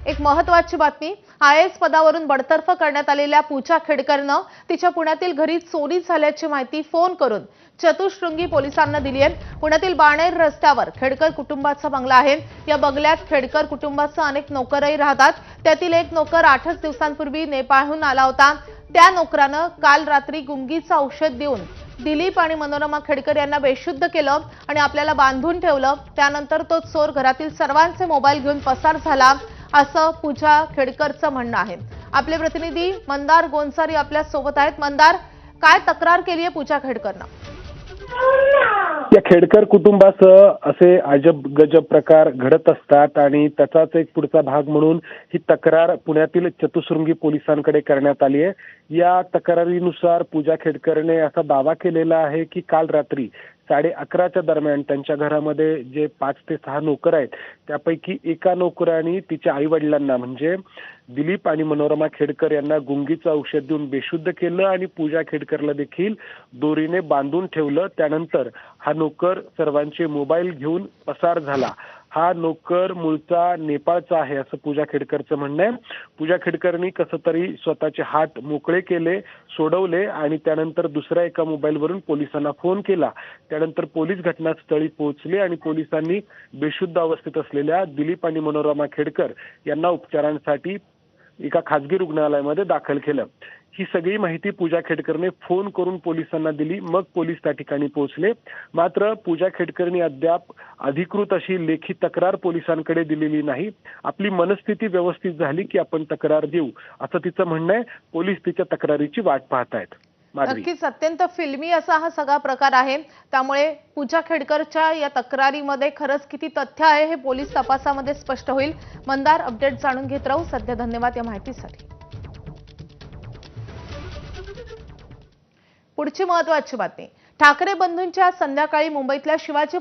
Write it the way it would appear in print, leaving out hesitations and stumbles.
एक महत्त्वाची बातमी। आयएएस पदावरून बडतर्फ करण्यात आलेल्या पूजा खेडकरनं तिच्या पुण्यातील घरी चोरी झाल्याची माहिती फोन करून चतुशृंगी पोलिसांना दिली आहे। पुण्यातील बाणेर रस्त्यावर खेडकर कुटुंबाचा बंगला आहे। या बंगल्यात खेडकर कुटुंबाचे अनेक नोकरही राहतात। त्यातील एक नोकर 8 दिवसांपूर्वी नेपाळहून आला होता। त्या नोकरानं काल रात्री गुंगीचं औषध देऊन दिलीप आणि मनोरमा खेडकर यांना बेशुद्ध केलं आणि आपल्याला बांधून ठेवलं। त्यानंतर तो चोर घरातील सर्वांचे मोबाईल घेऊन पसार झाला असं पूजा खेडकरचं म्हणणं आहे। आपले प्रतिनिधी मंदार गोंसारी आपल्या सोबत आहेत। मंदार, काय तक्रार केली आहे पूजा खेडकरनं? या खेडकर कुटुंबासह असे अजब गजब प्रकार घडत असतात आणि त्याचाच एक पुढचा भाग म्हणून ही तक्रार पुण्यातील चतुशृंगी पोलिसांकडे करण्यात आली आहे। या तक्रारीनुसार पूजा खेडकरने असा दावा केलेला आहे की काल रात्री 11:30च्या दरम्यान त्यांच्या घरामध्ये जे 5 ते 6 नोकर आहेत त्यापैकी एका नोकराने तिच्या आई-वडिलांना म्हणजे दिलीप आणि मनोरमा खेडकर यांना गुंगीचं औषध देऊन बेशुद्ध केलं आणि पूजा खेडकरला देखील दोरीने बांधून ठेवलं। त्यानंतर हा नोकर सर्वांचे मोबाईल घेऊन पसार झाला। हा नोकर मूळचा नेपाळचा आहे असं पूजा खेडकरचं म्हणणं आहे। पूजा खेडकरनी कसं तरी स्वतःचे हात मोकळे केले, सोडवले आणि त्यानंतर दुसऱ्या एका मोबाईलवरून पोलिसांना फोन केला। त्यानंतर पोलीस घटनास्थळी पोहोचले आणि पोलिसांनी बेशुद्ध अवस्थेत असलेल्या दिलीप आणि मनोरमा खेडकर यांना उपचारांसाठी एका खासगी रुग्णालयामध्ये दाखल केलं। ही सगळी माहिती पूजा खेडकरने फोन करून पोलिसांना दिली। मग पोलीस त्या ठिकाणी पोहोचले। मात्र पूजा खेडकरनी अद्याप अधिकृत अशी लेखी तक्रार पोलिसांकडे दिलेली नाही। आपली मनस्थिती व्यवस्थित झाली की आपण तक्रार देऊ असं तिचं म्हणणं आहे। पोलीस तिच्या तक्रारीची वाट पाहत आहेत। नक्कीच अत्यंत फिल्मी असा हा सगळा प्रकार आहे। त्यामुळे पूजा खेडकरच्या या तक्रारीमध्ये खरंच किती तथ्य आहे हे पोलीस तपासामध्ये स्पष्ट होईल। मंदार, अपडेट जाणून घेत राहू। सध्या धन्यवाद या माहितीसाठी। पुढची महत्त्वाची बातमी। ठाकरे बंधूंच्या संध्याकाळी मुंबईतल्या शिवाजी